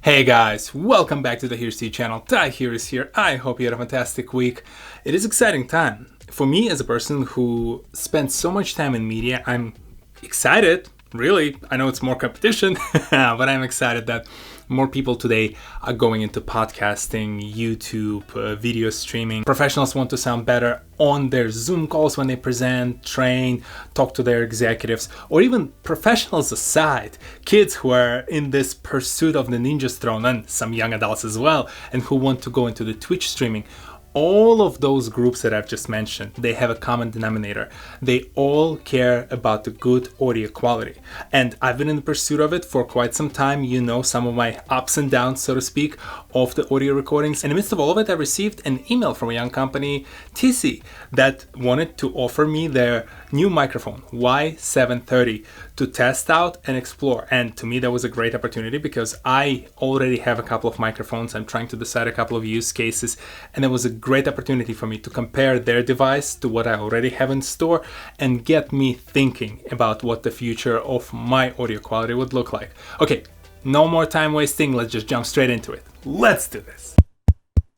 Hey guys, welcome back to the TohirT channel. TohirT is here. I hope you had a fantastic week. It is exciting time. For me as a person who spends so much time in media, I'm excited, really. I know it's more competition, but I'm excited that more people today are going into podcasting, YouTube, video streaming. Professionals want to sound better on their Zoom calls when they present, train, talk to their executives, or even professionals aside, kids who are in this pursuit of the ninja's throne, and some young adults as well, and who want to go into the Twitch streaming. All of those groups that I've just mentioned, they have a common denominator. They all care about the good audio quality. And I've been in the pursuit of it for quite some time. You know some of my ups and downs, so to speak, of the audio recordings. In the midst of all of it, I received an email from a young company, Tisy, that wanted to offer me their new microphone, Y730, to test out and explore. And to me, that was a great opportunity because I already have a couple of microphones. I'm trying to decide a couple of use cases, and it was a great opportunity for me to compare their device to what I already have in store and get me thinking about what the future of my audio quality would look like. Okay, no more time wasting. Let's just jump straight into it. Let's do this.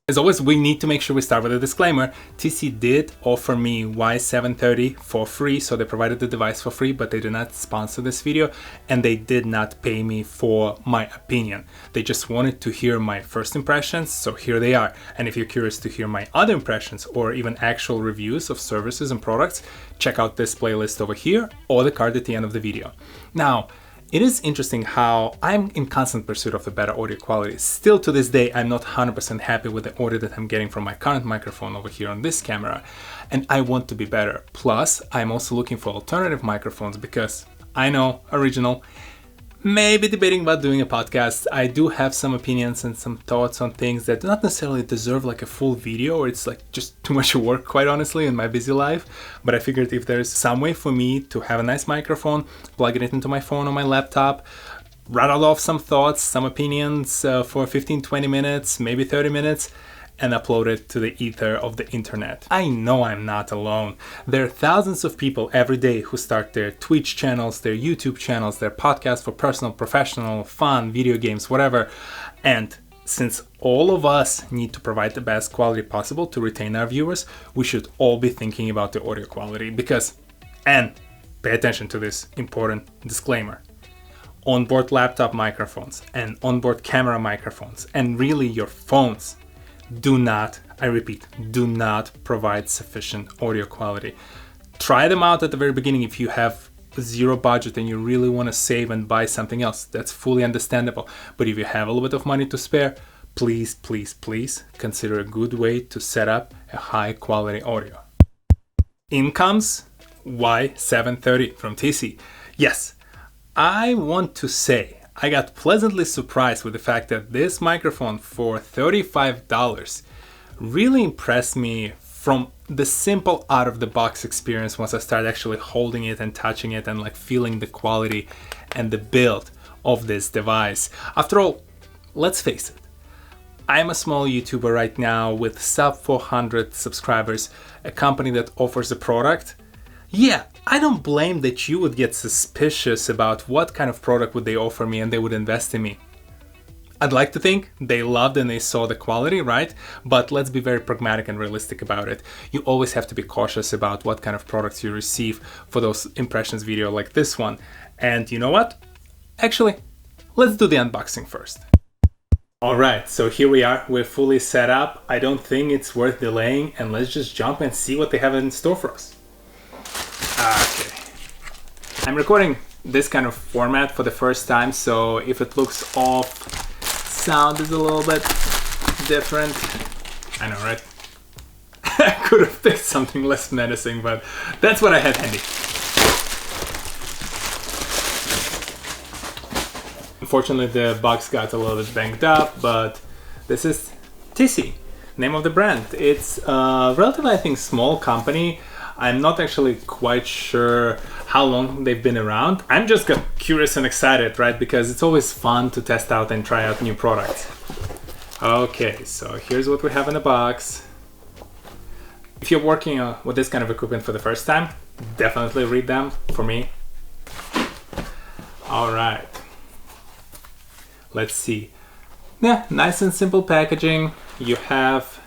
As always, we need to make sure we start with a disclaimer. Tisy did offer me Y730 for free, so they provided the device for free, but they did not sponsor this video, and they did not pay me for my opinion. They just wanted to hear my first impressions, so here they are. And if you're curious to hear my other impressions or even actual reviews of services and products, check out this playlist over here or the card at the end of the video. Now, it is interesting how I'm in constant pursuit of the better audio quality. Still to this day, I'm not 100% happy with the audio that I'm getting from my current microphone over here on this camera, and I want to be better. Plus, I'm also looking for alternative microphones because I know, original, maybe debating about doing a podcast. I do have some opinions and some thoughts on things that do not necessarily deserve like a full video, or it's like just too much work, quite honestly, in my busy life. But I figured if there's some way for me to have a nice microphone, plugging it into my phone or my laptop, rattle off some thoughts, some opinions for 15-20 minutes, maybe 30 minutes, and upload it to the ether of the internet. I know I'm not alone. There are thousands of people every day who start their Twitch channels, their YouTube channels, their podcasts for personal, professional, fun, video games, whatever. And since all of us need to provide the best quality possible to retain our viewers, we should all be thinking about the audio quality because, and pay attention to this important disclaimer, onboard laptop microphones and onboard camera microphones and really your phones do not, I repeat, do not provide sufficient audio quality. Try them out at the very beginning if you have zero budget and you really want to save and buy something else. That's fully understandable. But if you have a little bit of money to spare, please, please, please consider a good way to set up a high quality audio. In comes Y730 from Tisy. Yes, I want to say I got pleasantly surprised with the fact that this microphone for $35 really impressed me from the simple out-of-the-box experience once I started actually holding it and touching it and like feeling the quality and the build of this device. After all, let's face it, I'm a small YouTuber right now with sub 400 subscribers, a company that offers a product. Yeah, I don't blame that you would get suspicious about what kind of product would they offer me and they would invest in me. I'd like to think they loved and they saw the quality, right? But let's be very pragmatic and realistic about it. You always have to be cautious about what kind of products you receive for those impressions video like this one. And you know what? Actually, let's do the unboxing first. Alright, so here we are. We're fully set up. I don't think it's worth delaying, and let's just jump and see what they have in store for us. Okay, I'm recording this kind of format for the first time, so if it looks off, sound is a little bit different. I know, right? I could have picked something less menacing, but that's what I had handy. Unfortunately, the box got a little bit banged up, but this is Tisy, name of the brand. It's a relatively, I think, small company. I'm not actually quite sure how long they've been around. I'm just curious and excited, right? Because it's always fun to test out and try out new products. Okay, so here's what we have in the box. If you're working with this kind of equipment for the first time, definitely read them for me. All right. Let's see. Yeah, nice and simple packaging. You have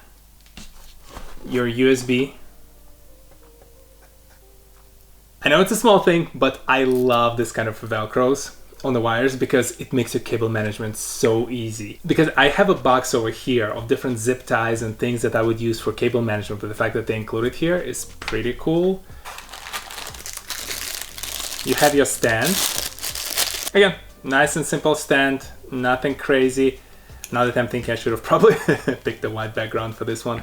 your USB. I know it's a small thing, but I love this kind of Velcros on the wires because it makes your cable management so easy. Because I have a box over here of different zip ties and things that I would use for cable management, but the fact that they include it here is pretty cool. You have your stand. Again, nice and simple stand, nothing crazy. Now that I'm thinking, I should have probably picked a white background for this one.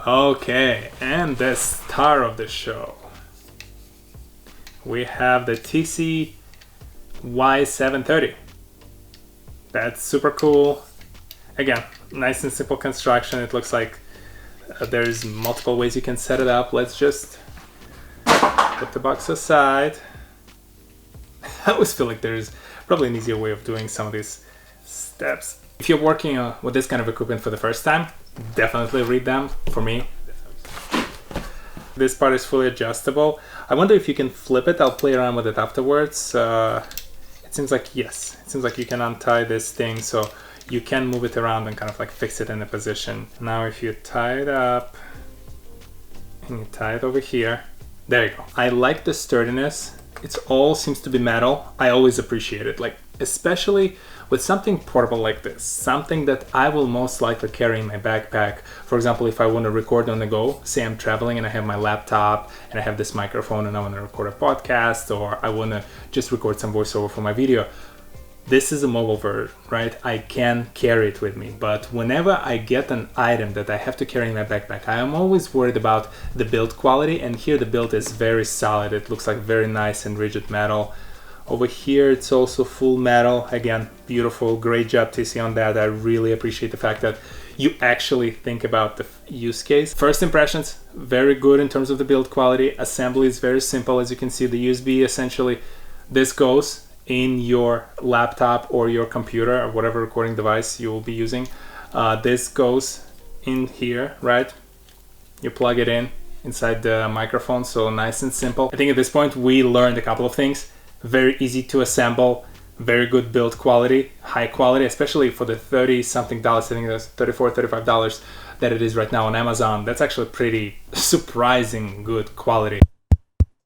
Okay, and the star of the show. We have the Tisy Y730. That's super cool. Again, nice and simple construction. It looks like there's multiple ways you can set it up. Let's just put the box aside. I always feel like there's probably an easier way of doing some of these steps. If you're working with this kind of equipment for the first time, definitely read them. For me, this part is fully adjustable. I wonder if you can flip it. I'll play around with it afterwards. It seems like yes. It seems like you can untie this thing, so you can move it around and kind of like fix it in a position. Now if you tie it up and you tie it over here, there you go. I like the sturdiness. It all seems to be metal. I always appreciate it, like especially with something portable like this, something that I will most likely carry in my backpack. For example, if I want to record on the go, say I'm traveling and I have my laptop and I have this microphone and I want to record a podcast, or I want to just record some voiceover for my video. This is a mobile version, right? I can carry it with me, but whenever I get an item that I have to carry in my backpack, I am always worried about the build quality, and here the build is very solid. It looks like very nice and rigid metal. Over here it's also full metal. Again, beautiful, great job Tisy on that. I really appreciate the fact that you actually think about the use case. First impressions, very good in terms of the build quality. Assembly is very simple. As you can see, the USB, essentially this goes in your laptop or your computer or whatever recording device you will be using. This goes in here, right? You plug it in inside the microphone, so nice and simple. I think at this point we learned a couple of things. Very easy to assemble, very good build quality, high quality, especially for the 30 something dollars, I think that's $34, $35 that it is right now on Amazon. That's actually pretty surprising good quality.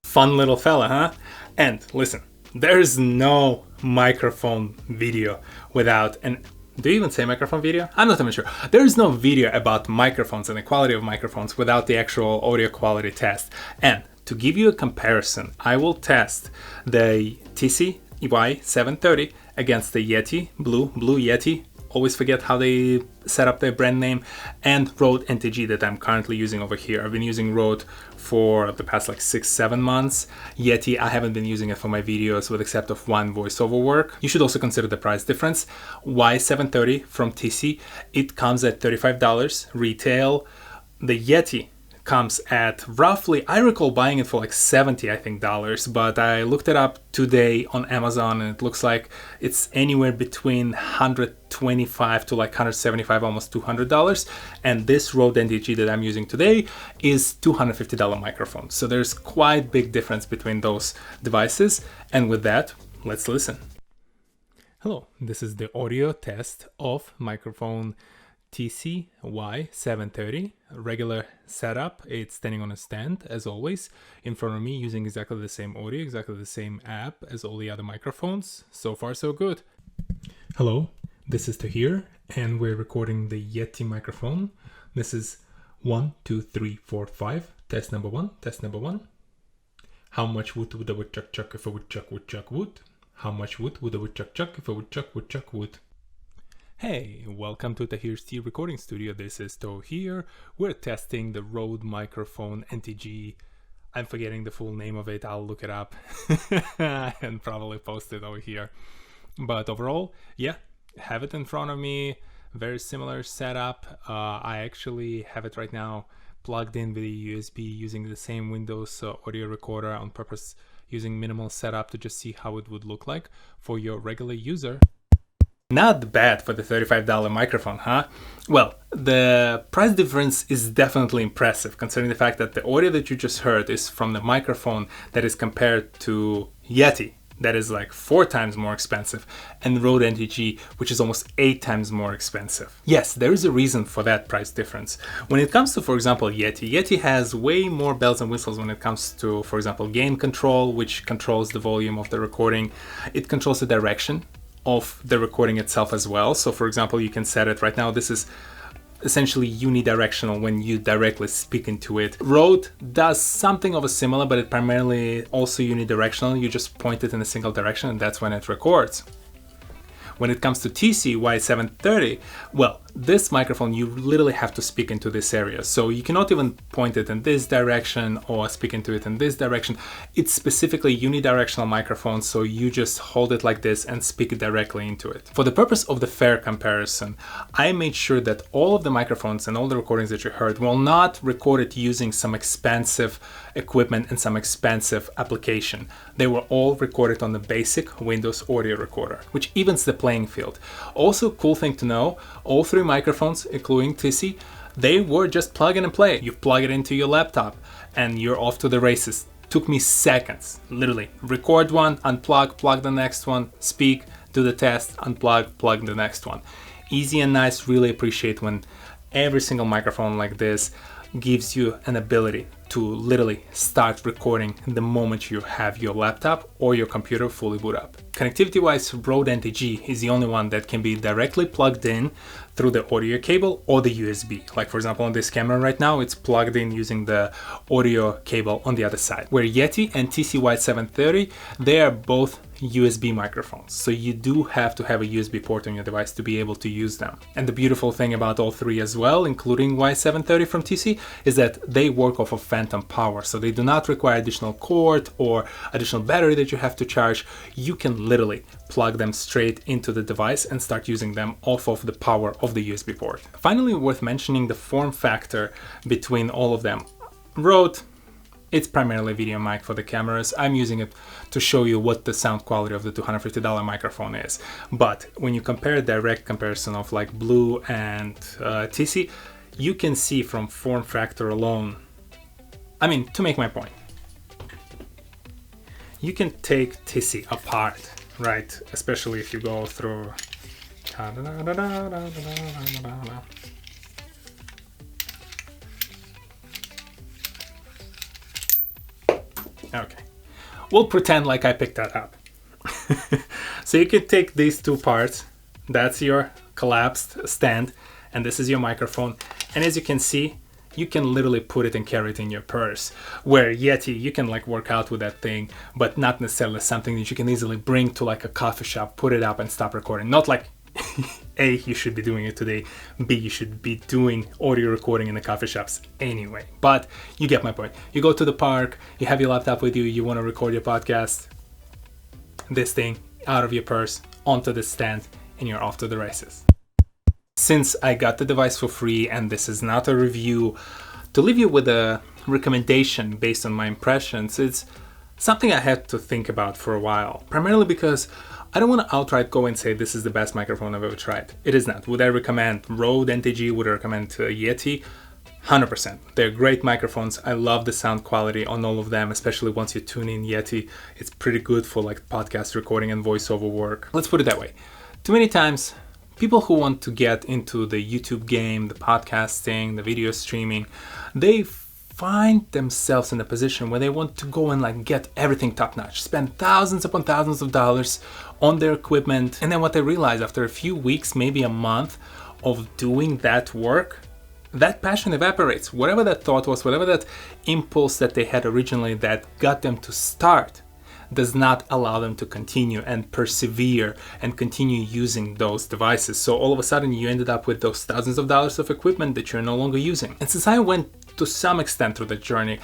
Fun little fella, huh? And listen, there's no microphone video without an... Do you even say microphone video? I'm not even sure. There is no video about microphones and the quality of microphones without the actual audio quality test. And to give you a comparison, I will test the Tisy Y730 against the Yeti, Blue Yeti. Always forget how they set up their brand name, and Rode NTG that I'm currently using over here. I've been using Rode for the past like 6-7 months. Yeti, I haven't been using it for my videos with except of one voiceover work. You should also consider the price difference. Y730 from Tisy, it comes at $35 retail. The Yeti comes at roughly, I recall buying it for like 70 I think dollars, but I looked it up today on Amazon and it looks like it's anywhere between 125 to like 175, almost $200. And this Rode NTG that I'm using today is $250 microphone. So there's quite big difference between those devices. And with that, let's listen. Hello, this is the audio test of microphone Tisy Y730, regular setup. It's standing on a stand as always in front of me, using exactly the same audio, exactly the same app as all the other microphones. So far so good. Hello, this is TohirT and we're recording the Yeti microphone. This is 1, 2, 3, 4, 5. Test number 1, test number 1. How much wood would a woodchuck chuck if a woodchuck would? How much wood would a woodchuck chuck if a woodchuck would? Hey, welcome to TohirT recording studio. This is TohirT. We're testing the Rode microphone NTG. I'm forgetting the full name of it. I'll look it up and probably post it over here. But overall, yeah, have it in front of me. Very similar setup. I actually have it right now plugged in with a USB using the same Windows audio recorder on purpose, using minimal setup to just see how it would look like for your regular user. Not bad for the $35 microphone, huh? Well, the price difference is definitely impressive considering the fact that the audio that you just heard is from the microphone that is compared to Yeti. that is like 4 times more expensive, and Rode NTG, which is almost 8 times more expensive. Yes, there is a reason for that price difference. When it comes to, for example, Yeti has way more bells and whistles when it comes to, for example, gain control, which controls the volume of the recording. It controls the direction of the recording itself as well. So for example, you can set it right now. This is essentially unidirectional when you directly speak into it. Rode does something of a similar, but it primarily also unidirectional. You just point it in a single direction and that's when it records. When it comes to Tisy Y730, well, this microphone, you literally have to speak into this area. So you cannot even point it in this direction or speak into it in this direction. It's specifically unidirectional microphone, so you just hold it like this and speak directly into it. For the purpose of the fair comparison, I made sure that all of the microphones and all the recordings that you heard were not recorded using some expensive equipment and some expensive application. They were all recorded on the basic Windows audio recorder, which evens the playing field. Also, cool thing to know, all 3 microphones, including Tisy, they were just plug and play. You plug it into your laptop and you're off to the races. Took me seconds, literally. Record one, unplug, plug the next one, speak, do the test, unplug, plug the next one. Easy and nice. Really appreciate when every single microphone like this gives you an ability to literally start recording the moment you have your laptop or your computer fully boot up. Connectivity wise, Rode NTG is the only one that can be directly plugged in through the audio cable or the USB. Like for example, on this camera right now, it's plugged in using the audio cable on the other side. Where Yeti and Tisy Y730, they are both USB microphones. So you do have to have a USB port on your device to be able to use them. And the beautiful thing about all 3 as well, including Y730 from Tisy, is that they work off of phantom power. So they do not require additional cord or additional battery that you have to charge. You can literally plug them straight into the device and start using them off of the power of the USB port. Finally, worth mentioning the form factor between all of them. Rode, it's primarily a video mic for the cameras. I'm using it to show you what the sound quality of the $250 microphone is. But when you compare a direct comparison of like Blue and Tisy, you can see from form factor alone, I mean, to make my point, you can take Tisy apart, right? Especially if you go through. Okay, we'll pretend like I picked that up. So you can take these 2 parts, that's your collapsed stand, and this is your microphone. And as you can see, you can literally put it and carry it in your purse. Where Yeti, you can like work out with that thing, but not necessarily something that you can easily bring to like a coffee shop, put it up and stop recording. Not like A, you should be doing it today, B, you should be doing audio recording in the coffee shops anyway. But you get my point. You go to the park, you have your laptop with you, you want to record your podcast, this thing out of your purse, onto the stand, and you're off to the races. Since I got the device for free and this is not a review, to leave you with a recommendation based on my impressions, it's something I had to think about for a while. Primarily because I don't want to outright go and say this is the best microphone I've ever tried. It is not. Would I recommend Rode NTG? Would I recommend Yeti? 100%. They're great microphones. I love the sound quality on all of them, especially once you tune in Yeti. It's pretty good for like podcast recording and voiceover work. Let's put it that way. Too many times, people who want to get into the YouTube game, the podcasting, the video streaming, they find themselves in a position where they want to go and like get everything top notch, spend thousands upon thousands of dollars on their equipment. And then what they realize after a few weeks, maybe a month of doing that work, that passion evaporates. Whatever that thought was, whatever that impulse that they had originally that got them to start, does not allow them to continue and persevere and continue using those devices. So all of a sudden you ended up with those thousands of dollars of equipment that you're no longer using. And since I went to some extent through the journey,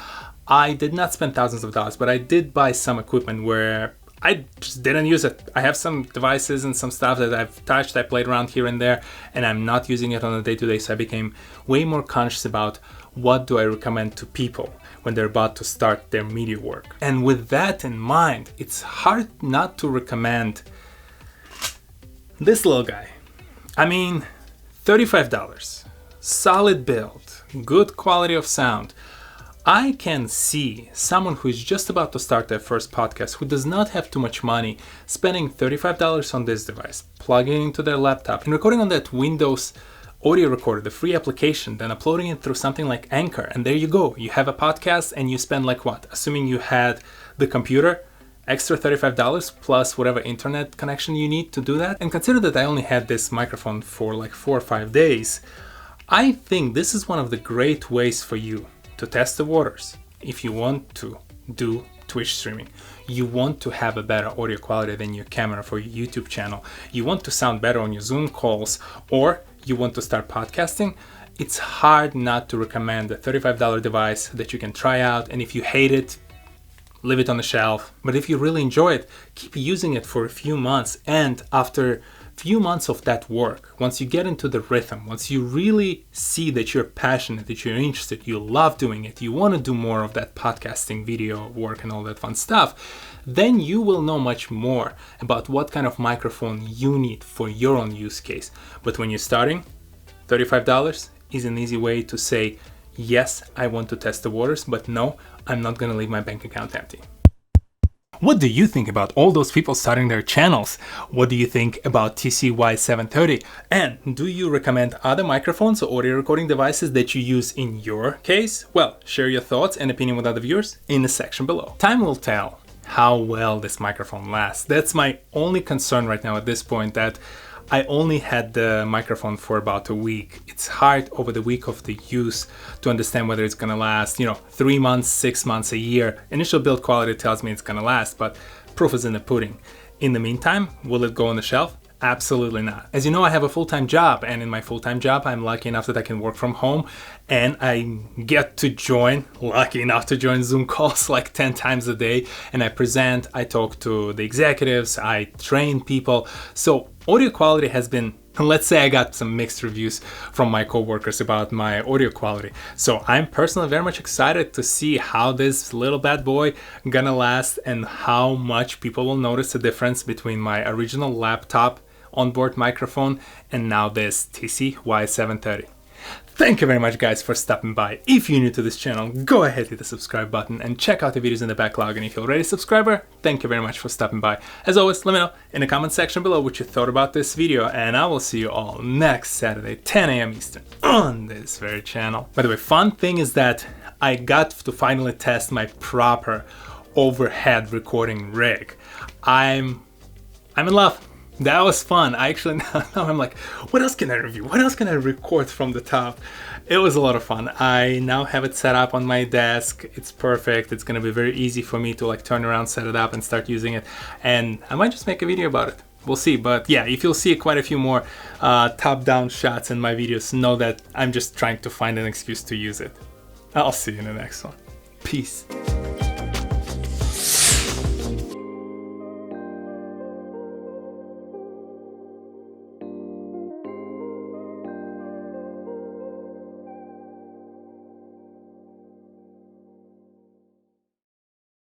I did not spend thousands of dollars, but I did buy some equipment where I just didn't use it. I have some devices and some stuff that I've touched, I played around here and there, and I'm not using it on a day-to-day. So I became way more conscious about what do I recommend to people when they're about to start their media work. And with that in mind, it's hard not to recommend this little guy. I mean, $35, solid build, good quality of sound. I can see someone who is just about to start their first podcast, who does not have too much money, spending $35 on this device, plugging into their laptop, and recording on that Windows audio recorder, the free application, then uploading it through something like Anchor. And there you go. You have a podcast and you spend like what? Assuming you had the computer, extra $35 plus whatever internet connection you need to do that. And consider that I only had this microphone for like 4 or 5 days. I think this is one of the great ways for you to test the waters. If you want to do Twitch streaming, you want to have a better audio quality than your camera for your YouTube channel, you want to sound better on your Zoom calls, or you want to start podcasting, it's hard not to recommend a $35 device that you can try out. And if you hate it, leave it on the shelf. But if you really enjoy it, keep using it for a few months. And after few months of that work, once you get into the rhythm, once you really see that you're passionate, that you're interested, you love doing it, you want to do more of that podcasting, video work and all that fun stuff, then you will know much more about what kind of microphone you need for your own use case. But when you're starting, $35 is an easy way to say, yes, I want to test the waters, but no, I'm not going to leave my bank account empty. What do you think about all those people starting their channels? What do you think about Tisy Y730? And do you recommend other microphones or audio recording devices that you use in your case? Well, share your thoughts and opinion with other viewers in the section below. Time will tell how well this microphone lasts. That's my only concern right now at this point, that I only had the microphone for about a week. It's hard over the week of the use to understand whether it's gonna last, 3 months, 6 months, a year. Initial build quality tells me it's gonna last, but proof is in the pudding. In the meantime, will it go on the shelf? Absolutely not. As you know, I have a full-time job, and in my full-time job, I'm lucky enough that I can work from home, and I get to lucky enough to join Zoom calls like 10 times a day, and I present, I talk to the executives, I train people. So audio quality has been, let's say I got some mixed reviews from my coworkers about my audio quality. So I'm personally very much excited to see how this little bad boy gonna last and how much people will notice the difference between my original laptop onboard microphone and now this Tisy Y730. Thank you very much, guys, for stopping by. If you're new to this channel, go ahead, hit the subscribe button and check out the videos in the backlog. And if you're already a subscriber, thank you very much for stopping by. As always, let me know in the comment section below what you thought about this video, and I will see you all next Saturday, 10 a.m. Eastern, on this very channel. By the way, fun thing is that I got to finally test my proper overhead recording rig. I'm in love. That was fun. I actually, now I'm like, what else can I review? What else can I record from the top? It was a lot of fun. I now have it set up on my desk. It's perfect. It's going to be very easy for me to like turn around, set it up and start using it. And I might just make a video about it. We'll see. But yeah, if you'll see quite a few more top-down shots in my videos, know that I'm just trying to find an excuse to use it. I'll see you in the next one. Peace.